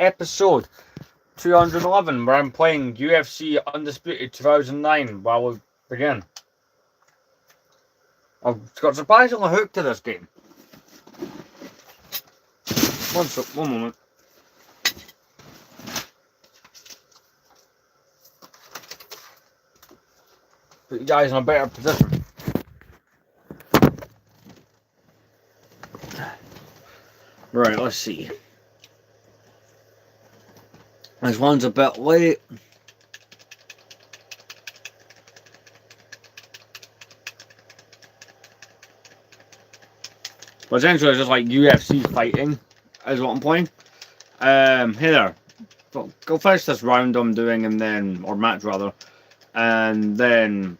episode 211, where I'm playing UFC Undisputed 2009 while we begin. I've got surprisingly hooked to this game. One moment. Put you guys in a better position. Right, let's see. This one's a bit late. But essentially it's just like UFC fighting is what I'm playing. Hey there. Go finish this round I'm doing and then, or match rather, and then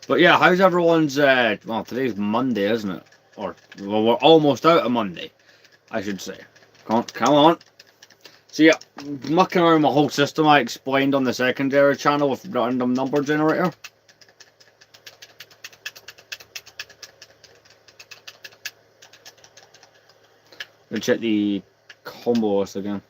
but yeah, how's everyone's, well, today's Monday, isn't it? Or, well, we're almost out of Monday, I should say. Come on. See, mucking around my whole system I explained on the secondary channel with random number generator. Let's check the combo list again.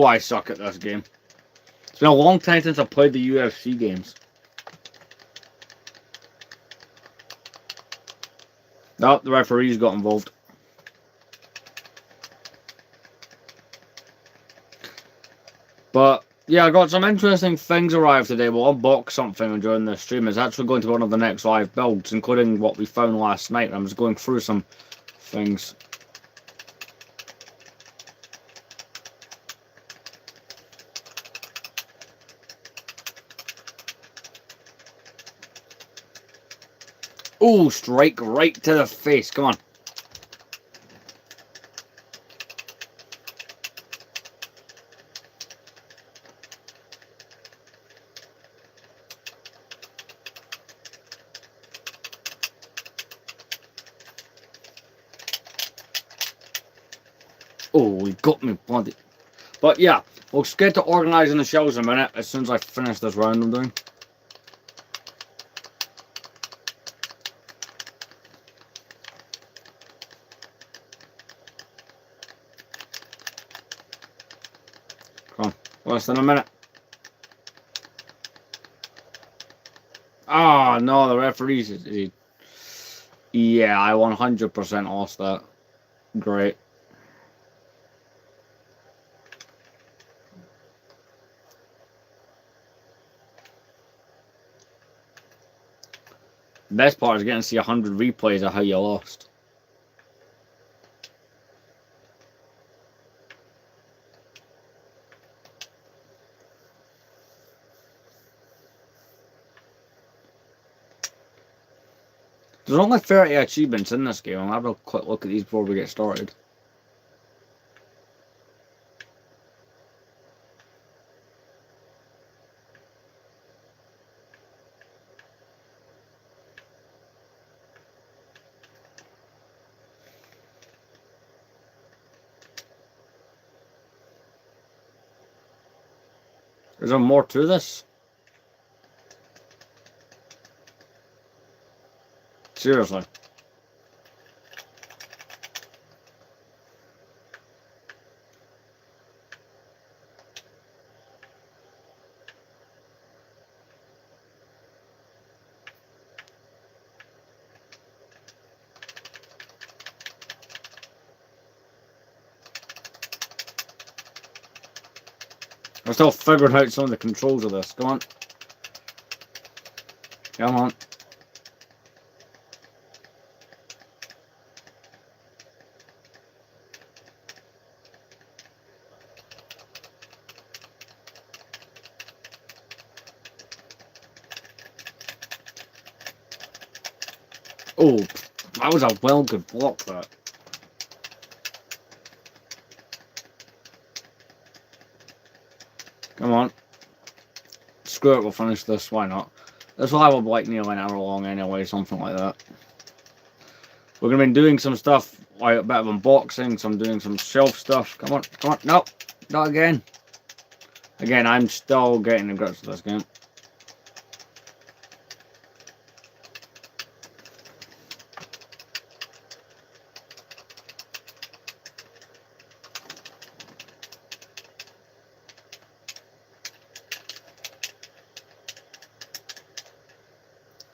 I suck at this game. It's been a long time since I played the UFC games. No, the referees got involved. But yeah, I got some interesting things arrived today. We'll unbox something during the stream. It's actually going to be one of the next live builds, including what we found last night. I'm just going through some things. Oh, strike right to the face. Come on. Oh, he got me bloody. But yeah, we'll get to organising the shells in a minute as soon as I finish this round I'm doing. Come on, less than a minute. Ah, oh, no, the referees. Yeah, I 100% lost that. Great. The best part is getting to see 100 replays of how you lost. There's only 30 achievements in this game. I'll have a quick look at these before we get started. Is there more to this? Seriously. I'm still figuring out some of the controls of this. Come on. Come on. Oh, that was a well good block, that. Come on. Screw it, we'll finish this, why not? This will have like nearly an hour long anyway, something like that. We're going to be doing some stuff, like a bit of unboxing, doing some shelf stuff. Come on, come on, no, not again. Again, I'm still getting the grips of this game.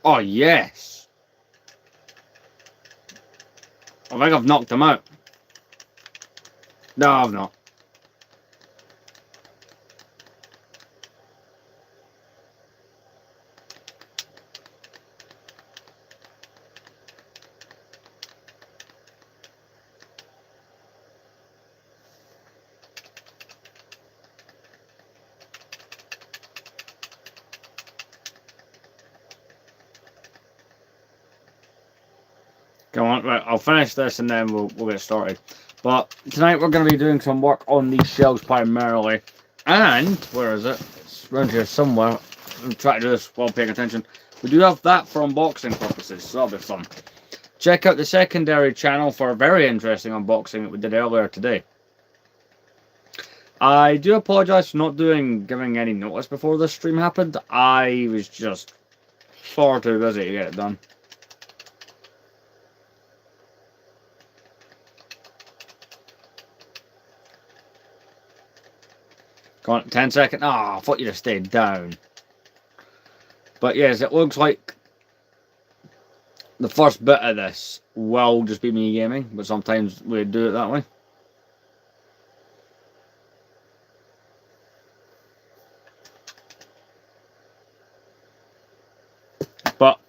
Oh, yes. I think I've knocked him out. No, I've not. Come on, right, I'll finish this and then we'll get started. But tonight we're going to be doing some work on these shelves primarily. And, where is it? It's around here somewhere. I'm trying to do this while paying attention. We do have that for unboxing purposes, so that'll be fun. Check out the secondary channel for a very interesting unboxing that we did earlier today. I do apologise for not giving any notice before this stream happened. I was just far too busy to get it done. Go on, 10 seconds. Ah, I thought you'd have stayed down. But yes, it looks like the first bit of this will just be me gaming, but sometimes we do it that way. But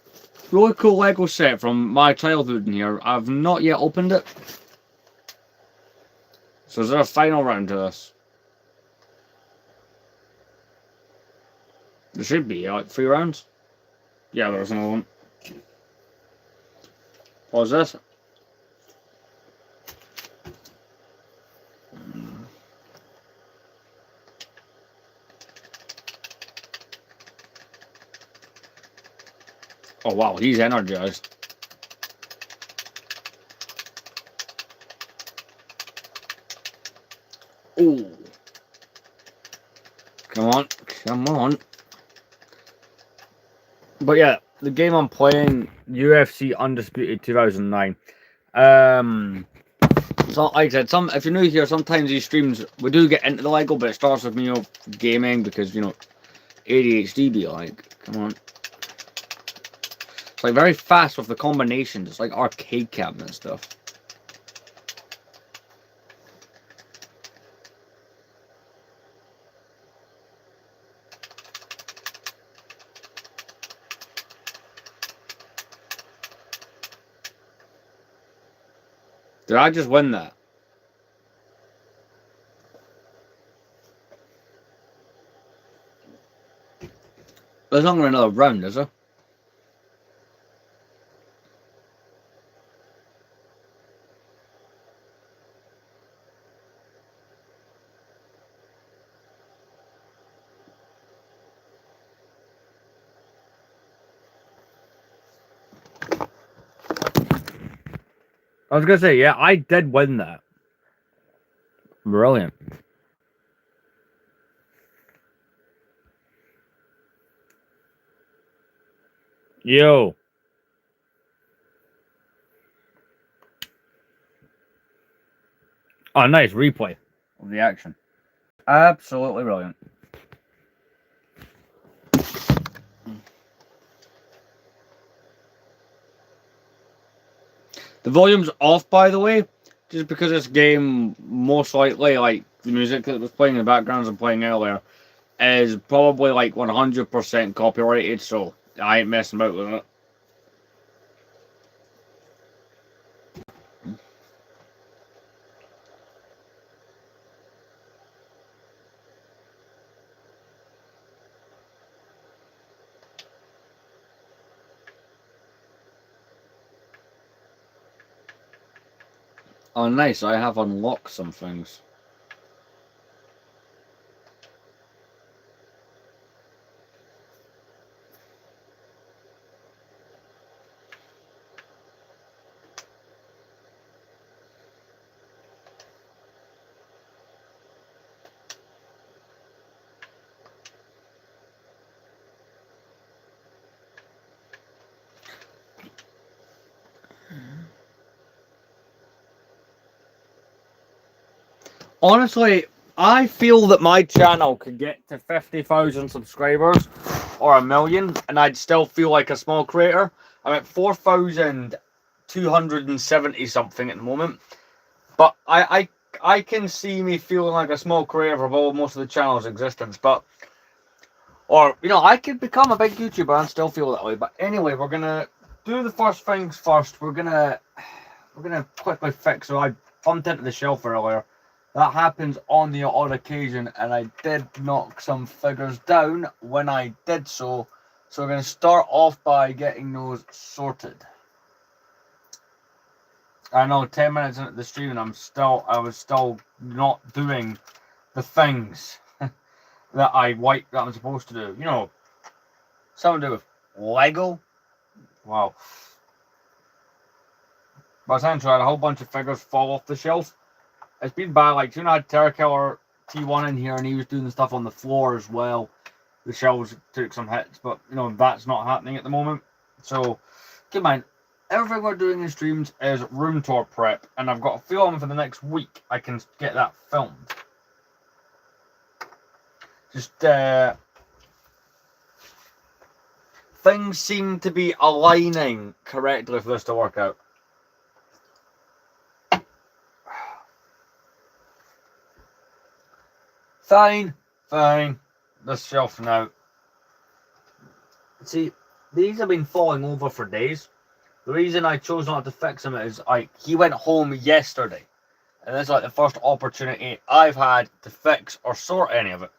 really cool Lego set from my childhood in here. I've not yet opened it. So is there a final round to this? There should be, like 3 rounds. Yeah, there's another one. Pause this. Oh wow, he's energized. Ooh. Come on, come on. But yeah, the game I'm playing, UFC Undisputed 2009. So like I said, if you're new here, sometimes these streams we do get into the Lego, but it starts with me gaming because ADHD be like, come on. It's like very fast with the combinations. It's like arcade cabinet stuff. Did I just win that? There's not another round, is there? I was gonna say, yeah, I did win that. Brilliant. Yo. Oh, nice replay of the action. Absolutely brilliant. The volume's off, by the way, just because this game, most likely, like the music that was playing in the background and playing earlier, is probably like 100% copyrighted, so I ain't messing about with it. Oh, nice. I have unlocked some things. Honestly, I feel that my channel could get to 50,000 subscribers or a million, and I'd still feel like a small creator. I'm at 4,270 something at the moment, but I can see me feeling like a small creator for most of the channel's existence. But or I could become a big YouTuber and still feel that way. But anyway, we're gonna do the first things first. We're gonna quickly fix. So I bumped into the shelf earlier. That happens on the odd occasion, and I did knock some figures down when I did so. So we're going to start off by getting those sorted. I know 10 minutes into the stream and I was still not doing the things that I'm supposed to do. Something to do with Lego. Wow. But essentially I had a whole bunch of figures fall off the shelf. It's been bad. Like, I had Terra Killer T1 in here, and he was doing the stuff on the floor as well. The shelves took some hits, but that's not happening at the moment. So keep in mind, everything we're doing in streams is room tour prep, and I've got a feeling for the next week I can get that filmed. Just things seem to be aligning correctly for this to work out. Fine. This shelf now. See, these have been falling over for days. The reason I chose not to fix him is he went home yesterday, and this is like the first opportunity I've had to fix or sort any of it.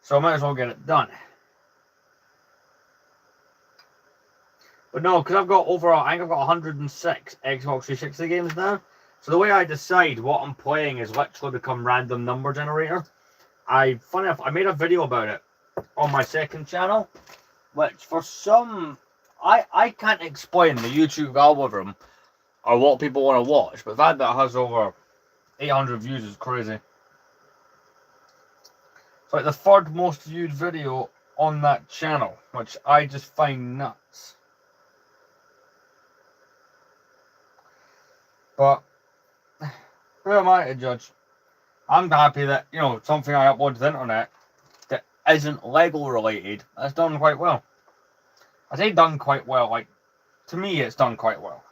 So I might as well get it done. But no, because I've got overall, I think I've got 106 Xbox 360 games now. So the way I decide what I'm playing is literally become random number generator. Funny enough, I made a video about it on my second channel, which for some, I can't explain the YouTube algorithm or what people want to watch, but the fact that it has over 800 views is crazy. It's like the third most viewed video on that channel, which I just find nuts. But who am I to judge? I'm happy that, something I upload to the internet that isn't Lego related has done quite well. I say done quite well, like, to me it's done quite well.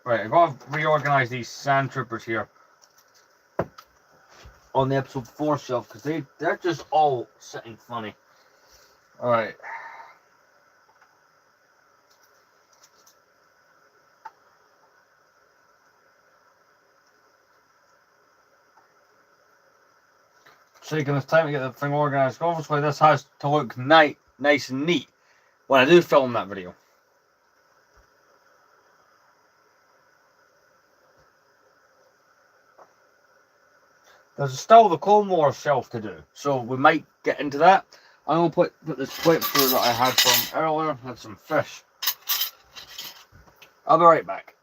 Right, I've got to reorganize these Sand Troopers here on the episode 4 shelf, because they're just all sitting funny. Alright. Taking this time to get the thing organized. Obviously, this has to look nice and neat when I do film that video. There's still the Clone Wars shelf to do, so we might get into that. I'm going to put this plate through that I had from earlier. Had some fish. I'll be right back.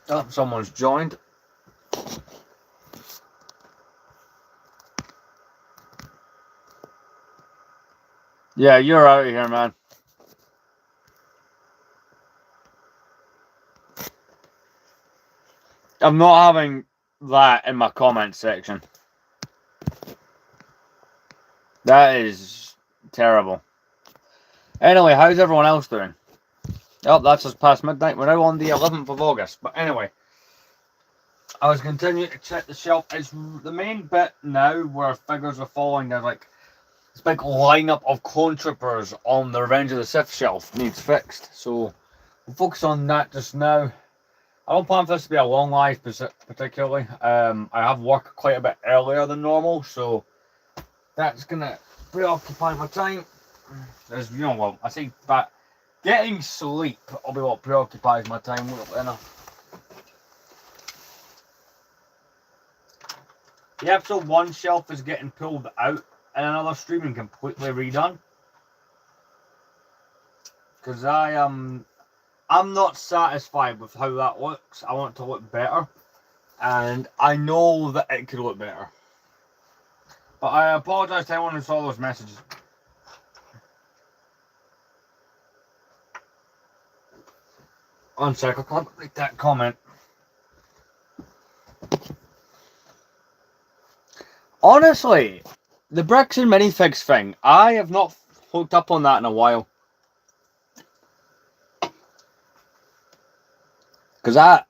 Oh, someone's joined. Yeah, you're out of here, man. I'm not having that in my comment section. That is terrible. Anyway, how's everyone else doing? Oh, that's just past midnight. We're now on the 11th of August. But anyway, I was continuing to check the shelf. It's the main bit now where figures are falling. There's like this big lineup of clone troopers on the Revenge of the Sith shelf needs fixed. So we'll focus on that just now. I don't plan for this to be a long live particularly. I have work quite a bit earlier than normal, so that's gonna preoccupy my time. As you know, well, I say that getting sleep will be what preoccupies my time enough. The episode 1 shelf is getting pulled out and another stream and completely redone. Because I'm not satisfied with how that looks. I want it to look better. And I know that it could look better. But I apologise to anyone who saw those messages. One sec, I can't read that comment. Honestly, the bricks and minifigs thing, I have not hooked up on that in a while. Because that,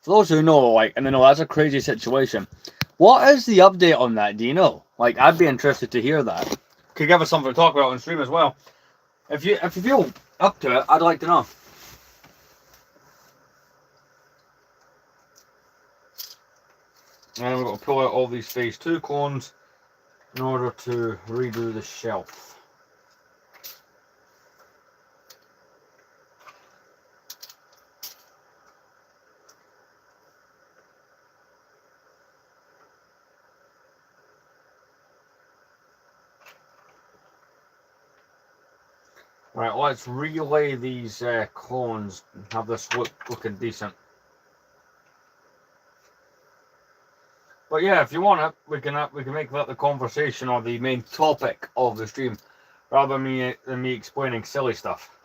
for those who know, like, and they know that's a crazy situation. What is the update on that? Do you know? Like, I'd be interested to hear that. Could give us something to talk about on stream as well. If you feel up to it, I'd like to know. And we've got to pull out all these phase 2 clones in order to redo the shelf. Right, let's relay these clones and have this looking decent. But yeah, if you want it, we can make that the conversation or the main topic of the stream, rather than me explaining silly stuff.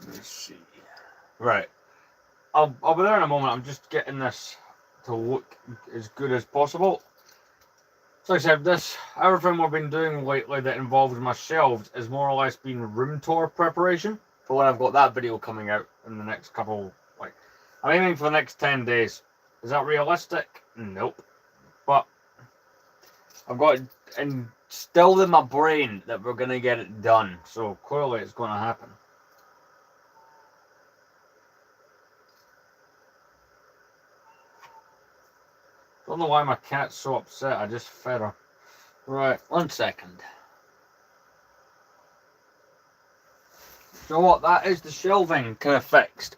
Let's see. Right. I'll be there in a moment. I'm just getting this to look as good as possible. So like I said, everything we've been doing lately that involves my shelves is more or less been room tour preparation for when I've got that video coming out in the next couple, I'm aiming for the next 10 days. Is that realistic? Nope. But I've got it instilled in my brain that we're going to get it done. So clearly it's going to happen. Don't know why my cat's so upset. I just fed her. Right, 1 second. So what? That is the shelving kind of fixed.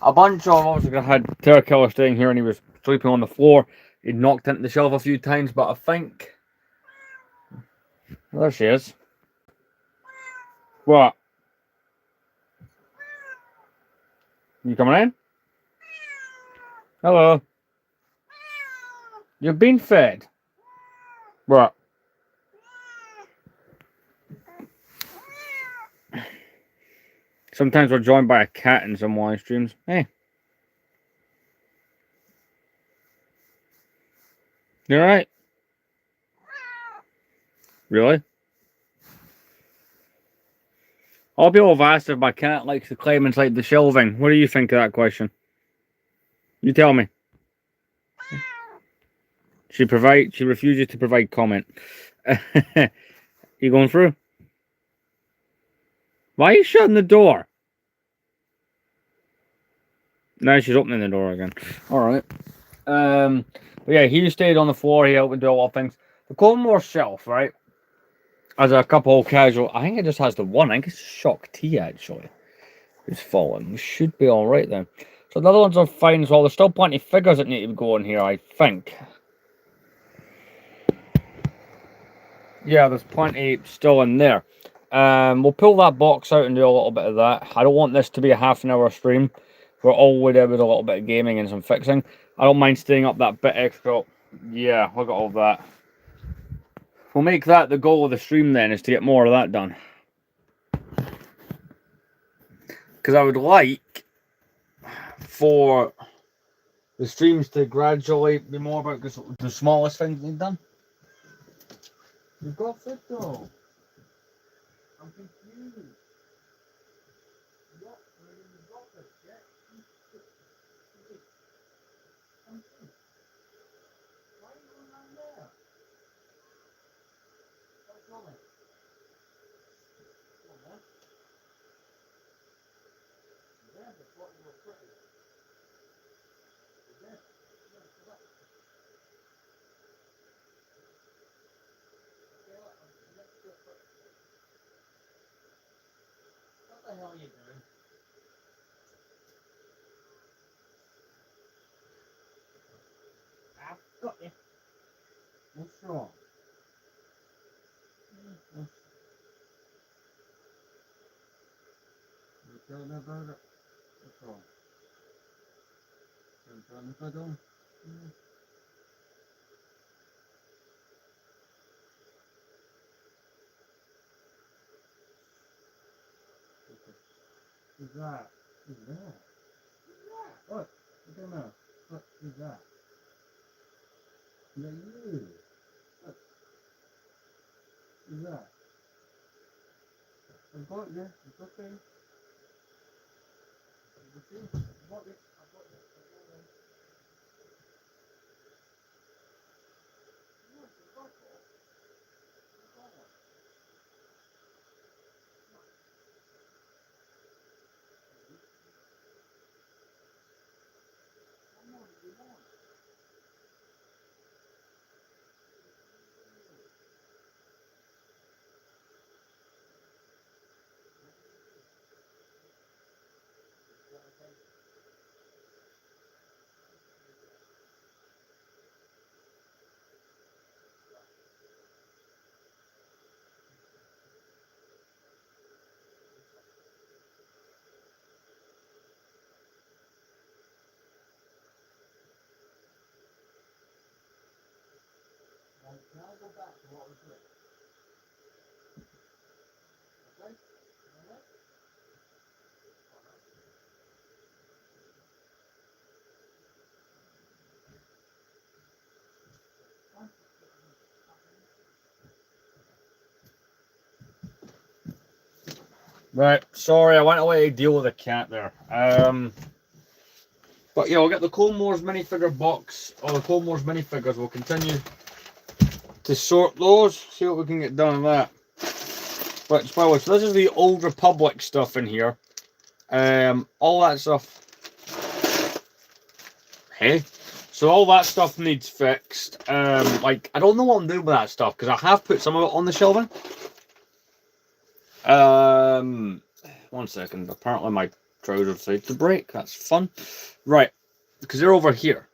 A bunch of obviously I had Terror Killer staying here and he was sleeping on the floor. He knocked into the shelf a few times, but I think there she is. What? You coming in? Hello. You've been fed. What? Sometimes we're joined by a cat in some live streams. Hey. You alright? Really? All people have asked if my cat likes to climb inside the shelving. What do you think of that question? You tell me. She refuses to provide comment. You going through? Why are you shutting the door? Now she's opening the door again. Alright. But yeah, he stayed on the floor. He helped me do a lot of things. The Clone Wars shelf, right? Has a couple casual. I think it just has the one. I think it's Shock T actually. Who's fallen. We should be alright then. So the other ones are fine as well. There's still plenty of figures that need to go in here, I think. Yeah, there's plenty still in there. We'll pull that box out and do a little bit of that. I don't want this to be a half-an-hour stream. We're all we did with a little bit of gaming and some fixing. I don't mind staying up that bit extra. Yeah, look at all that. We'll make that the goal of the stream then, is to get more of that done. Because I would like for the streams to gradually be more about the smallest things they've done. You've got it though. I'm confused. What the hell are you doing? I've got you. What's wrong? You tell me about it. What's wrong? Can you tell me if I don't? Who's that? Who's that? What? Look at him. What? Who's that? Is that you? What? Who's that? I've got you. It's okay. It's okay. I've got you. I've got you. Can I go back to what was it? Okay? Alright? Right, sorry, I went away to deal with a cat there. But yeah, we'll get the Clone Wars minifigure box, or the Clone Wars minifigures. We'll continue to sort those, see what we can get done on that. But by the way, so this is the Old Republic stuff in here. All that stuff. Hey, so all that stuff needs fixed. Like I don't know what I'm doing with that stuff because I have put some of it on the shelving. 1 second. Apparently my trousers decided to break. That's fun. Right, because they're over here.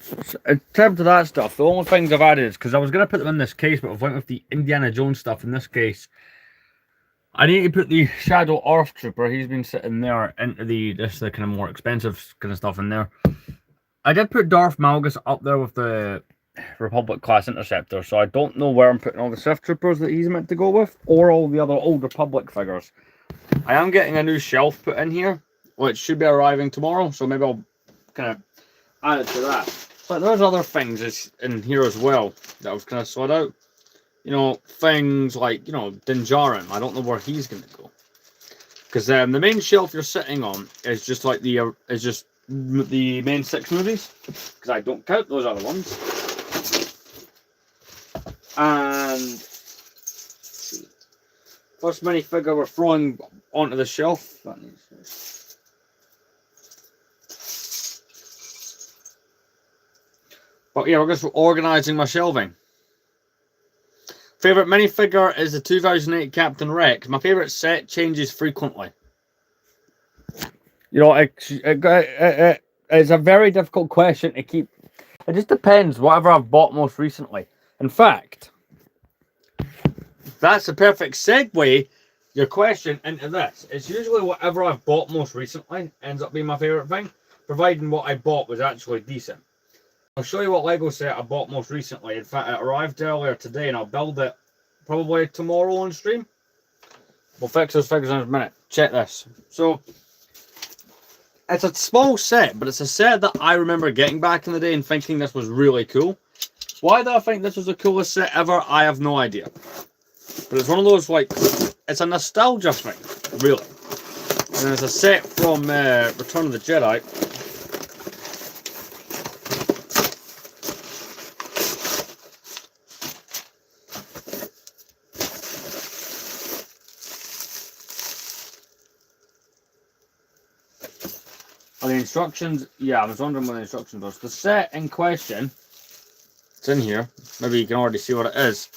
So in terms of that stuff, the only things I've added is because I was going to put them in this case, but I've went with the Indiana Jones stuff in this case. I need to put the Shadow Earth Trooper. He's been sitting there into the kind of more expensive kind of stuff in there. I did put Darth Malgus up there with the Republic class Interceptor, so I don't know where I'm putting all the Sith Troopers that he's meant to go with, or all the other Old Republic figures. I am getting a new shelf put in here, which should be arriving tomorrow, so maybe I'll kind of add it to that. But there's other things in here as well that I was kind of sort out. You know, things like, you know, Din Djarin. I don't know where he's going to go. Because the main shelf you're sitting on is just like the main 6 movies. Because I don't count those other ones. And first minifigure we're throwing onto the shelf. That But But yeah, we're just organising my shelving. Favourite minifigure is the 2008 Captain Rex. My favourite set changes frequently. You know, it's a very difficult question to keep. It just depends, whatever I've bought most recently. In fact, that's the perfect segue, your question, into this. It's usually whatever I've bought most recently ends up being my favourite thing, providing what I bought was actually decent. I'll show you what Lego set I bought most recently. In fact, it arrived earlier today, and I'll build it probably tomorrow on stream. We'll fix those figures in a minute. Check this. So, it's a small set, but it's a set that I remember getting back in the day and thinking this was really cool. Why do I think this was the coolest set ever? I have no idea. But it's one of those, like, it's a nostalgia thing, really. And it's a set from Return of the Jedi. Are the instructions? Yeah, I was wondering what the instructions was. The set in question, it's in here. Maybe you can already see what it is.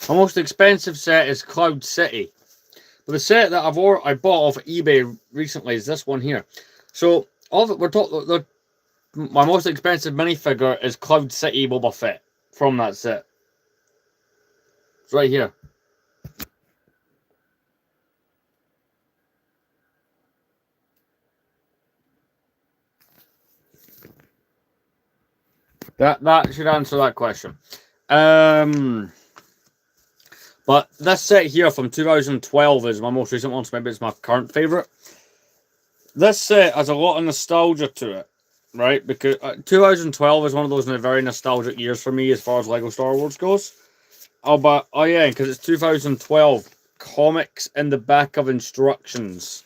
My most expensive set is Cloud City. But the set that I bought off eBay recently is this one here. So all of it, we're talking. My most expensive minifigure is Cloud City Boba Fett from that set. It's right here. That should answer that question. But this set here from 2012 is my most recent one, so maybe it's my current favourite. This set has a lot of nostalgia to it, right? Because 2012 is one of those very nostalgic years for me as far as Lego Star Wars goes. Oh yeah, because it's 2012. Comics in the back of instructions.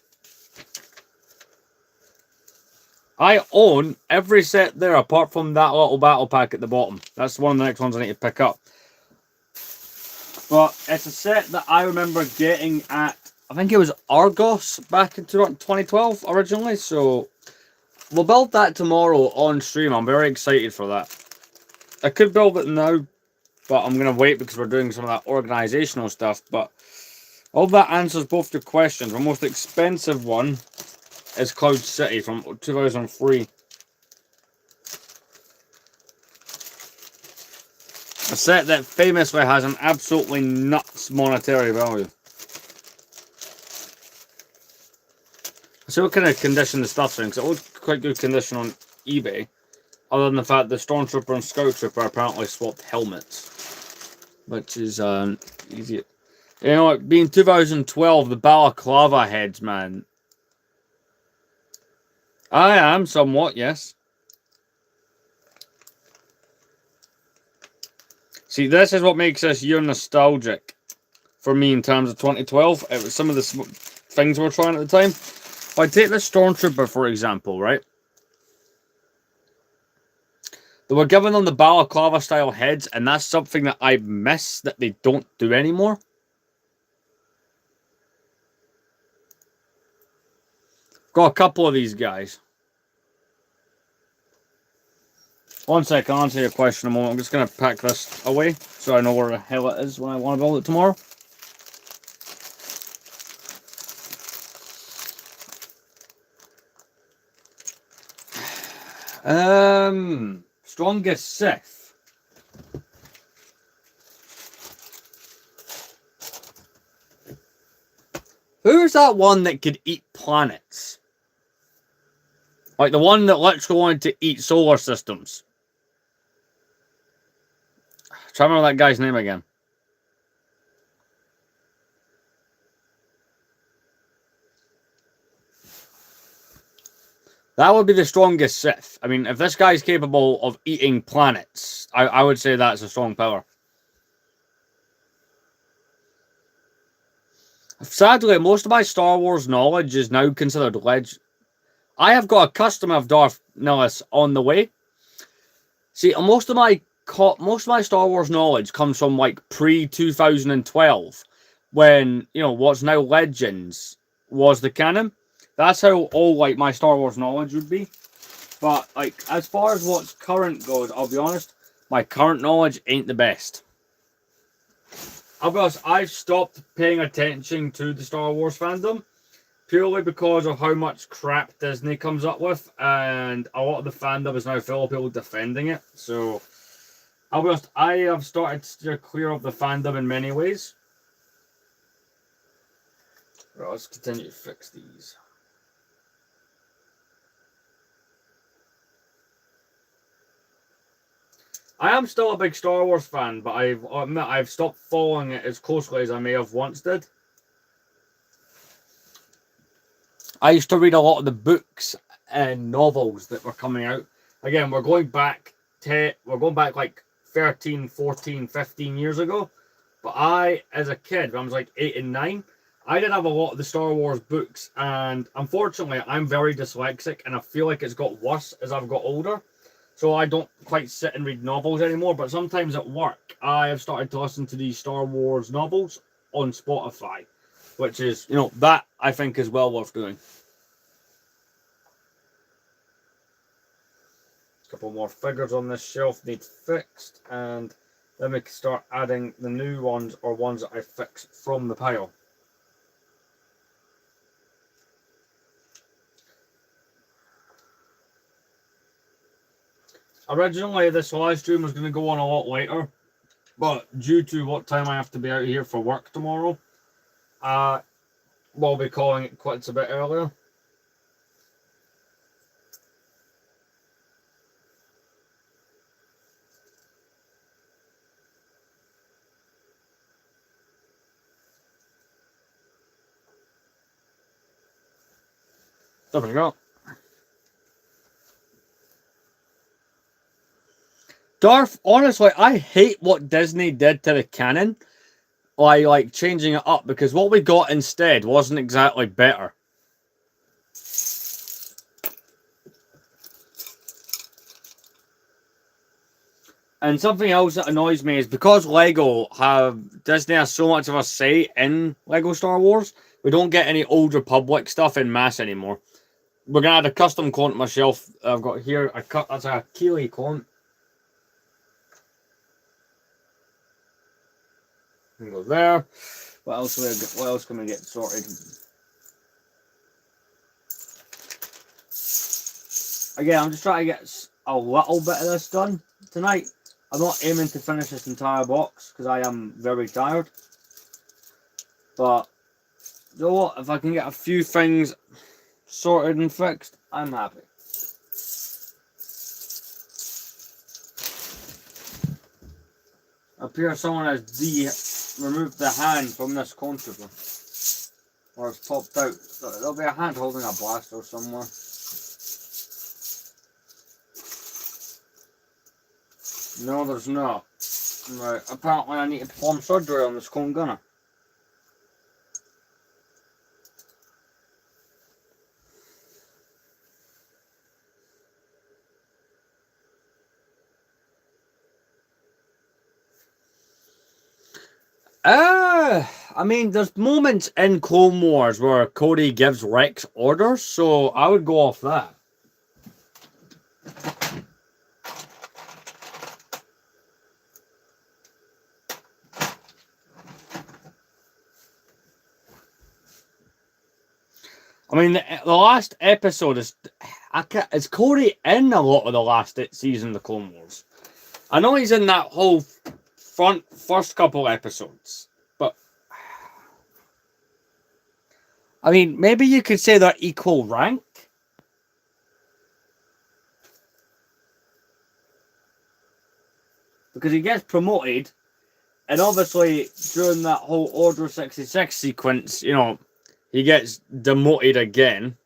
I own every set there apart from that little battle pack at the bottom. That's one of the next ones I need to pick up. But it's a set that I remember getting at, I think it was Argos back in 2012 originally. So we'll build that tomorrow on stream. I'm very excited for that. I could build it now, but I'm going to wait because we're doing some of that organizational stuff. But all that answers both your questions. The most expensive one is Cloud City from 2003. A set that famously has an absolutely nuts monetary value. I see what kind of condition the stuff's in, because it looks quite good condition on eBay. Other than the fact the Stormtrooper and Scout Trooper apparently swapped helmets. Which is easy. You know, being 2012, the balaclava heads, man. I am somewhat, yes. See, this is what makes this year nostalgic for me in terms of 2012. It was some of the things we were trying at the time. If I take the Stormtrooper, for example, right? They were giving them the balaclava style heads, and that's something that I miss that they don't do anymore. Got a couple of these guys. One sec, I'll answer your question in a moment. I'm just going to pack this away so I know where the hell it is when I want to build it tomorrow. Strongest Sith. Who's that one that could eat planets? Like the one that literally wanted to eat solar systems. Try to remember that guy's name again. That would be the strongest Sith. I mean, if this guy's capable of eating planets, I would say that's a strong power. Sadly, most of my Star Wars knowledge is now considered legend. I have got a custom of Darth Nihilus on the way. See, most of my Star Wars knowledge comes from like pre-2012, when, you know, what's now Legends was the canon. That's how all like my Star Wars knowledge would be. But like as far as what's current goes, I'll be honest, my current knowledge ain't the best. I'll be honest, I've stopped paying attention to the Star Wars fandom purely because of how much crap Disney comes up with, and a lot of the fandom is now full of people defending it. So, I'll be honest, I have started to steer clear of the fandom in many ways. Right, let's continue to fix these. I am still a big Star Wars fan, but I've stopped following it as closely as I may have once did. I used to read a lot of the books and novels that were coming out. Again, we're going back like 13, 14, 15 years ago. But I, as a kid, when I was like 8 and 9, I did have a lot of the Star Wars books, and unfortunately, I'm very dyslexic, and I feel like it's got worse as I've got older. So I don't quite sit and read novels anymore, but sometimes at work, I have started to listen to these Star Wars novels on Spotify, which is, that I think is well worth doing. A couple more figures on this shelf need fixed, and then we can start adding the new ones or ones that I fixed from the pile. Originally, this live stream was going to go on a lot later, but due to what time I have to be out here for work tomorrow, we'll be calling it quits a bit earlier. There we go. Darth, honestly, I hate what Disney did to the canon by like changing it up, because what we got instead wasn't exactly better. And something else that annoys me is because Disney has so much of a say in Lego Star Wars, we don't get any Old Republic stuff in mass anymore. We're gonna add a custom clone to my shelf. I've got here that's a Keeley clone. And go there. What else can we get sorted? Again, I'm just trying to get a little bit of this done tonight. I'm not aiming to finish this entire box because I am very tired. But you know what? If I can get a few things sorted and fixed, I'm happy. Up here, someone has removed the hand from this clone trooper. Or it's popped out. So there'll be a hand holding a blaster somewhere. No, there's not. Right, apparently I need to perform surgery on this clone gunner. I mean, there's moments in Clone Wars where Cody gives Rex orders, so I would go off that. I mean, the last episode is Cody in a lot of the last season of the Clone Wars. I know he's in that whole first couple episodes, but I mean, maybe you could say they're equal rank. Because he gets promoted, and obviously during that whole Order 66 sequence, he gets demoted again.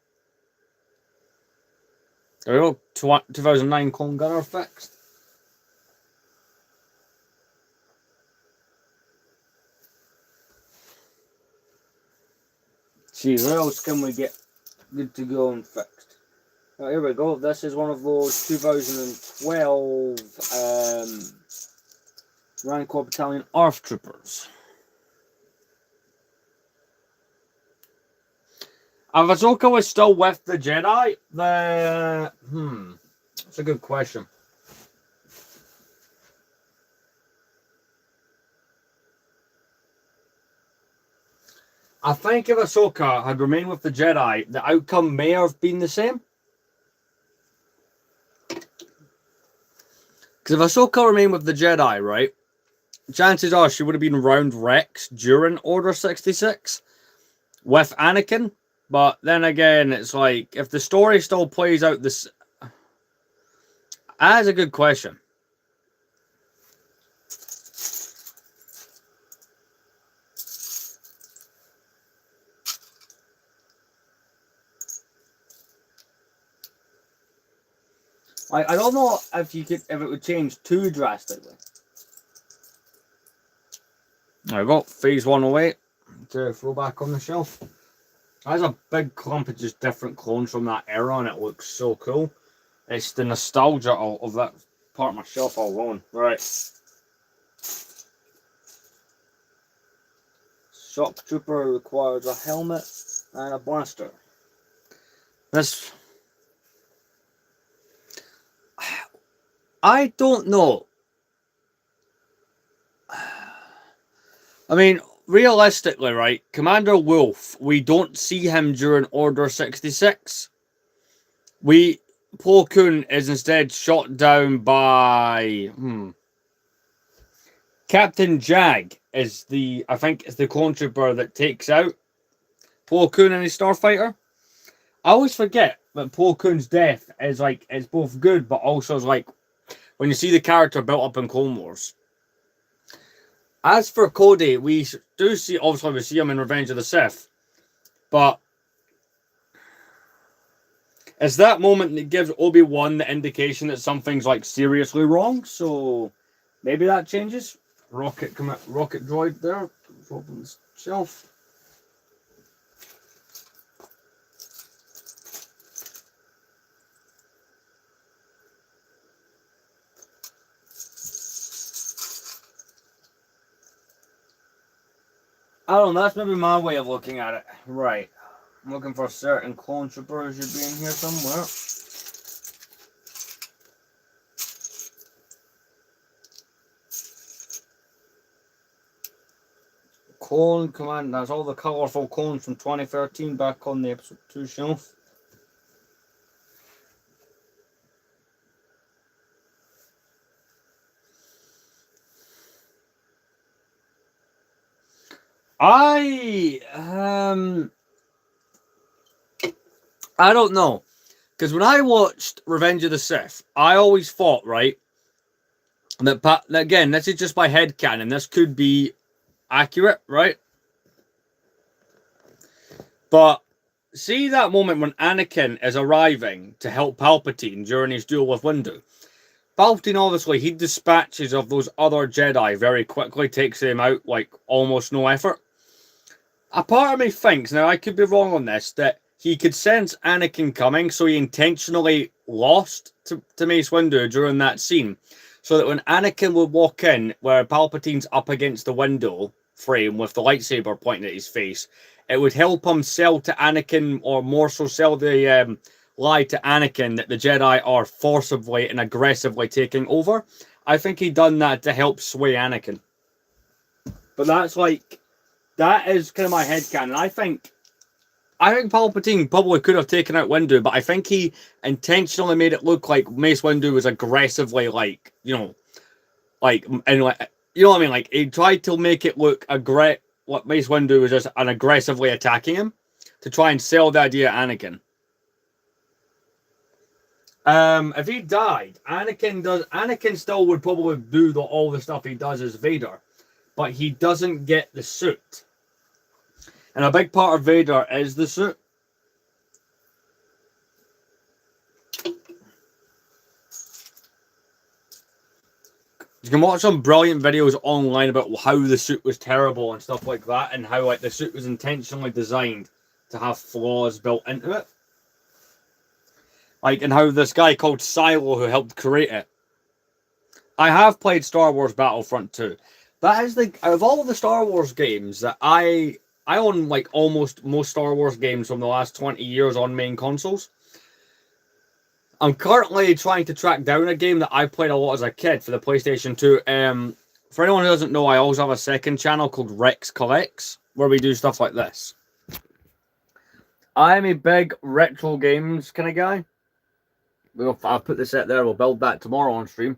There we go, 2009 Clone Gunner fixed. See, where else can we get good to go and fixed? Oh, here we go. This is one of those 2012 Rancor Battalion ARF Troopers. If Ahsoka was still with the Jedi, that's a good question. I think if Ahsoka had remained with the Jedi, the outcome may have been the same. Because if Ahsoka remained with the Jedi, right, chances are she would have been around Rex during Order 66 with Anakin. But then again, it's like, if the story still plays out this... That's a good question. I don't know if it would change too drastically. There we go, phase 1 away. To throw back on the shelf. There's a big clump of just different clones from that era, and it looks so cool. It's the nostalgia of that part of my shelf alone. Right. Shock Trooper requires a helmet and a blaster. This... I don't know. I mean, realistically, right, Commander Wolf, we don't see him during Order 66. Plo Koon is instead shot down by... Captain Jag is I think, is the clone trooper that takes out Plo Koon and his starfighter. I always forget that Plo Koon's death is like, it's both good, but also is like, when you see the character built up in Clone Wars. As for Cody, we do see, obviously we see him in Revenge of the Sith, but it's that moment that gives Obi-Wan the indication that something's like seriously wrong, so maybe that changes. Rocket droid there, open the shelf. I don't know, that's maybe my way of looking at it. Right. I'm looking for a certain clone trooper who should be in here somewhere. Clone Command, that's all the colourful clones from 2013 back on the episode 2 shelf. I don't know, because when I watched Revenge of the Sith, I always thought, right, that again, this is just my headcanon, this could be accurate, right? But see that moment when Anakin is arriving to help Palpatine during his duel with Windu. Palpatine, obviously, he dispatches of those other Jedi very quickly, takes them out like almost no effort. A part of me thinks, now I could be wrong on this, that he could sense Anakin coming, so he intentionally lost to Mace Windu during that scene. So that when Anakin would walk in, where Palpatine's up against the window frame with the lightsaber pointing at his face, it would help him sell to Anakin, or more so sell the lie to Anakin that the Jedi are forcibly and aggressively taking over. I think he done that to help sway Anakin. But that's like... That is kind of my headcanon. I think Palpatine probably could have taken out Windu, but I think he intentionally made it look like Mace Windu was aggressively, like, you know, like, and like, you know what I mean? Like, he tried to make it look what Mace Windu was just an aggressively attacking him to try and sell the idea of Anakin. If he died, Anakin still would probably do all the stuff he does as Vader, but he doesn't get the suit. And a big part of Vader is the suit. You can watch some brilliant videos online about how the suit was terrible and stuff like that, and how like the suit was intentionally designed to have flaws built into it. Like, and how this guy called Silo, who helped create it. I have played Star Wars Battlefront 2. That is the, out of all the Star Wars games that I own, like almost most Star Wars games from the last 20 years on main consoles. I'm currently trying to track down a game that I played a lot as a kid for the PlayStation 2, For anyone who doesn't know, I also have a second channel called Rex Collects, where we do stuff like this. I'm a big retro games kind of guy. I'll put this out there. We'll build that tomorrow on stream.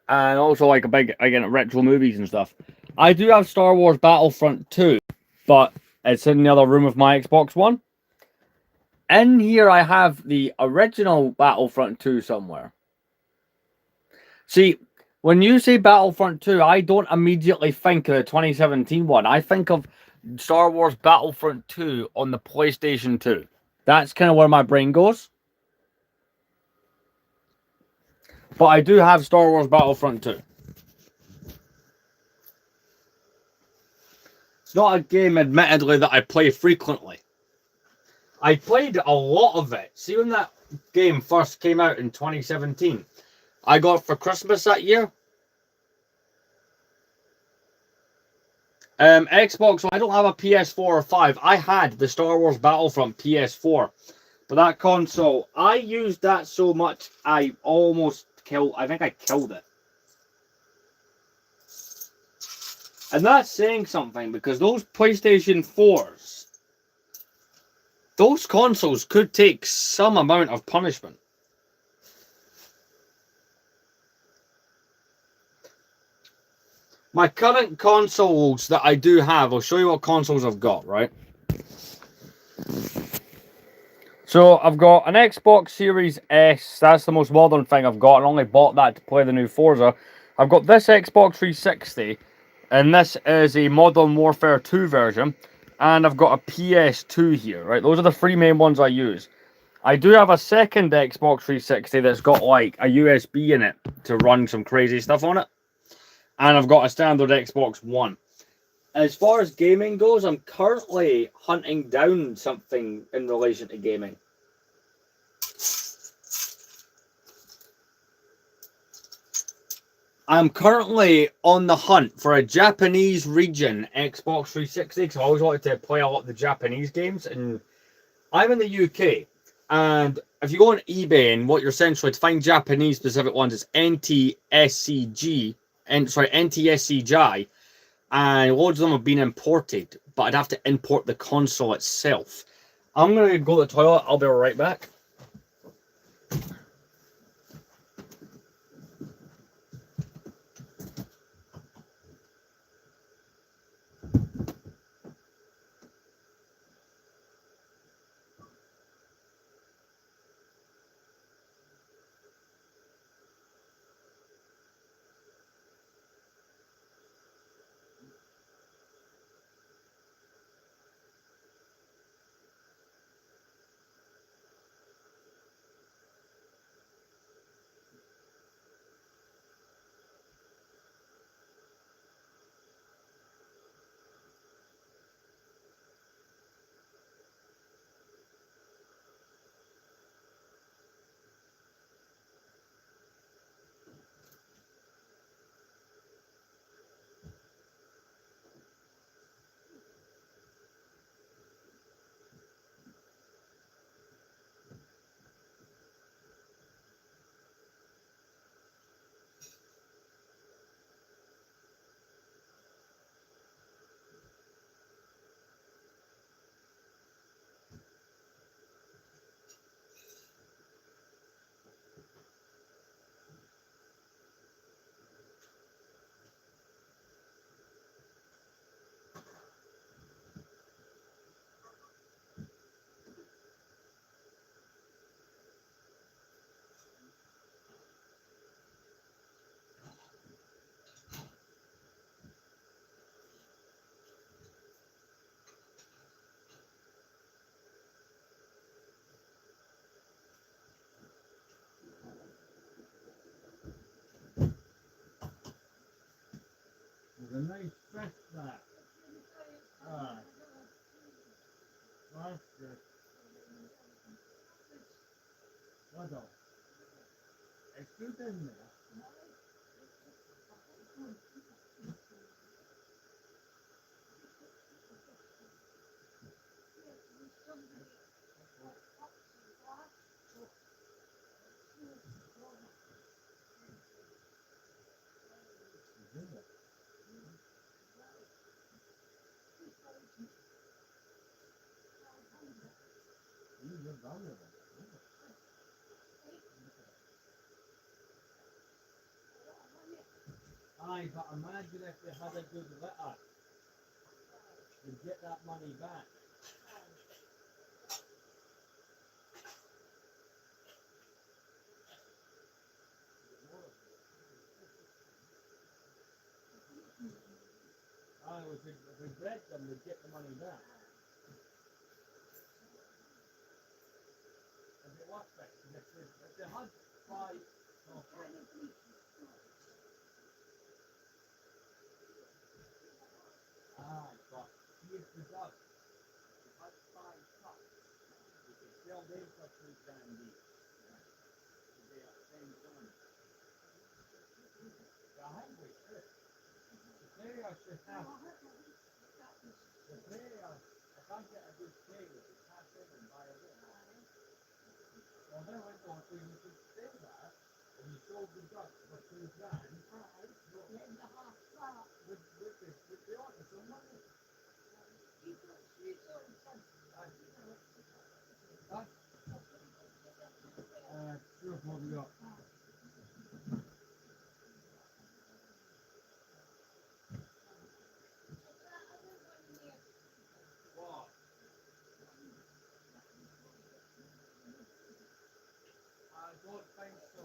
And also like a big, again, retro movies and stuff. I do have Star Wars Battlefront 2, but it's in the other room of my Xbox One. In here, I have the original Battlefront 2 somewhere. See, when you say Battlefront 2, I don't immediately think of the 2017 one. I think of Star Wars Battlefront 2 on the PlayStation 2. That's kind of where my brain goes. But I do have Star Wars Battlefront 2. It's not a game, admittedly, that I play frequently. I played a lot of it. See, when that game first came out in 2017, I got for Christmas that year. Xbox, I don't have a PS4 or 5. I had the Star Wars Battlefront PS4. But that console, I used that so much, I almost killed, I think I killed it. And that's saying something, because those PlayStation 4s, those consoles could take some amount of punishment. My current consoles that I do have, I'll show you what consoles I've got, right? So I've got an Xbox Series S. That's the most modern thing I've got. I only bought that to play the new Forza. I've got this Xbox 360, and this is a Modern Warfare 2 version. And I've got a PS2 here, right? Those are the three main ones I use. I do have a second Xbox 360 that's got like a USB in it to run some crazy stuff on it. And I've got a standard Xbox One. As far as gaming goes, I'm currently hunting down something in relation to gaming. I'm currently on the hunt for a Japanese region Xbox 360 because I always wanted to play a lot of the Japanese games. And I'm in the UK. And if you go on eBay and what you're essentially to find Japanese specific ones, it's NTSCG, NTSCJ. And loads of them have been imported, but I'd have to import the console itself. I'm going to go to the toilet. I'll be right back. There's a nice fish there. That's good. What else? It's good in there. It's in there. Aye, but imagine if they had a good litter, they'd get that money back. Aye, if we bred them, they'd get the money back. If it was fixed, if they had five, no, aye, but see if they does, if they had five pups, you could sell them for £2 each. They are the same time. I think we should. The player should have. The player, if I get a good play, we could pass in and buy a bit. Well, then we thought we could say that, and you sold the duck for £2. Would be on some money. Sure, what we got? What? I don't think so.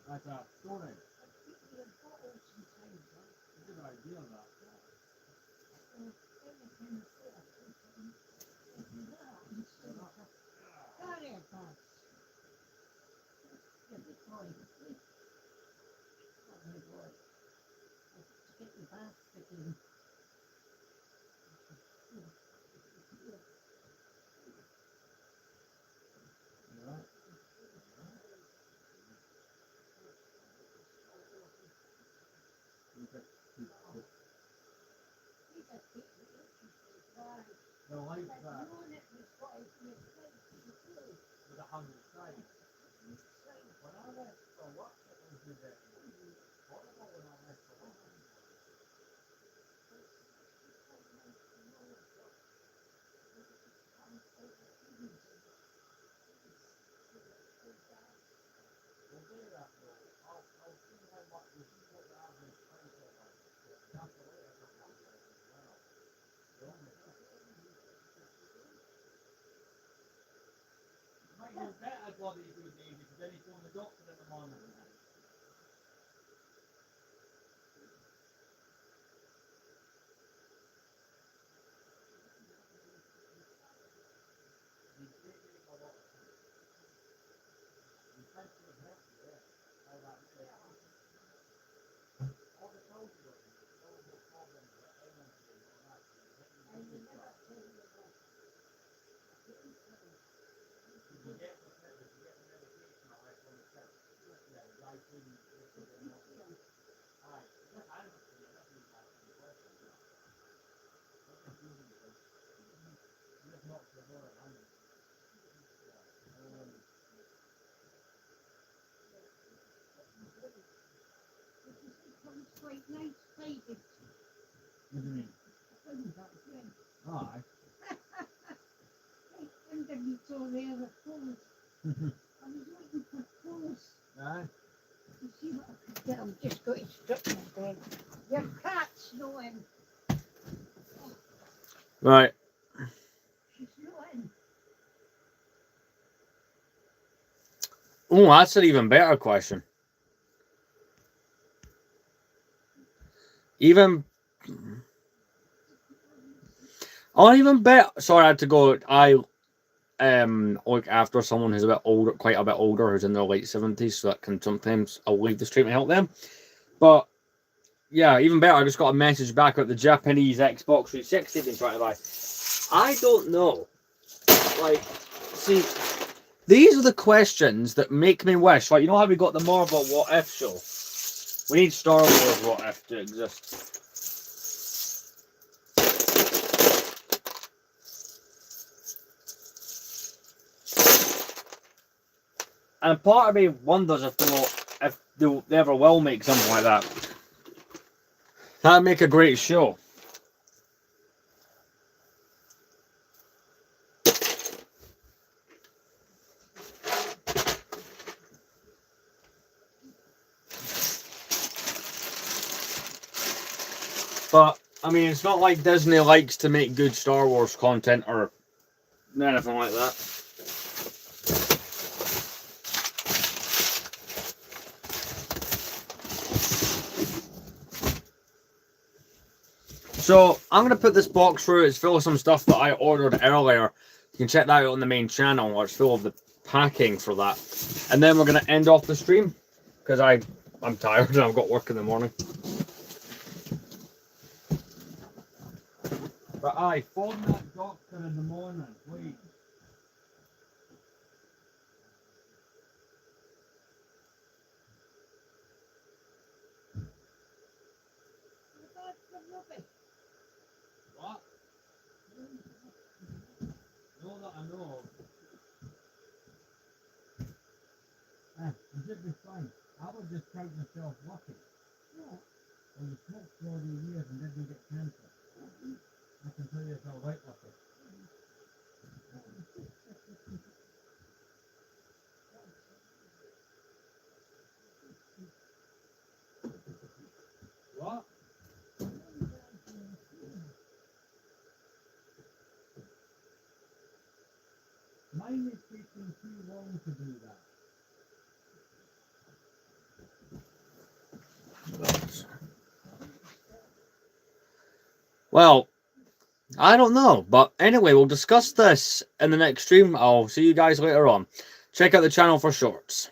That's a story. Good idea, that. The light that with 100 sides. When I left for work, it was horrible when I left for work. We'll do that though. I'll see how much we see what the average price of it. Calculate it for one as well. Might be better bloody good Davy, because then he's going to the doctor in the morning. He's taking a lot of time. He's trying to help you, yeah. All that all the told you all the problems that energy and all that. Did you get the medication I left on the shelf? Yeah, right in aye. I don't see it, that's not asking questions. What confusing it is. You just knocked the door at hand. What do you mean? Aye. Aye. I'm just got it stuck in my bed. Your cat's snowing. Right. She's snowing. Oh, that's an even better question. Even I'll even bet. Sorry, I had to go. I look after someone who's a bit older, quite a bit older, who's in their late 70s, so that can sometimes I'll leave the stream to help them. But yeah, even better. I just got a message back about the Japanese Xbox 360 being trying to buy. I don't know. Like, see, these are the questions that make me wish. Like, you know how we got the Marvel What If show? We need Star Wars What If to exist. And part of me wonders if they ever will make something like that. That'd make a great show. But I mean, it's not like Disney likes to make good Star Wars content or anything like that. So I'm gonna put this box through. It's full of some stuff that I ordered earlier. You can check that out on the main channel, where it's full of the packing for that. And then we're gonna end off the stream because I'm tired and I've got work in the morning. But aye, phone that doctor in the morning, please. What? No, that I know of. You should be fine. I would just count myself lucky. Yeah. When you smoked for all these years and didn't get cancer, I can tell you it's all right lucky. What? Mine is taking too long to do that. Well, I don't know. But anyway, we'll discuss this in the next stream. I'll see you guys later on. Check out the channel for shorts.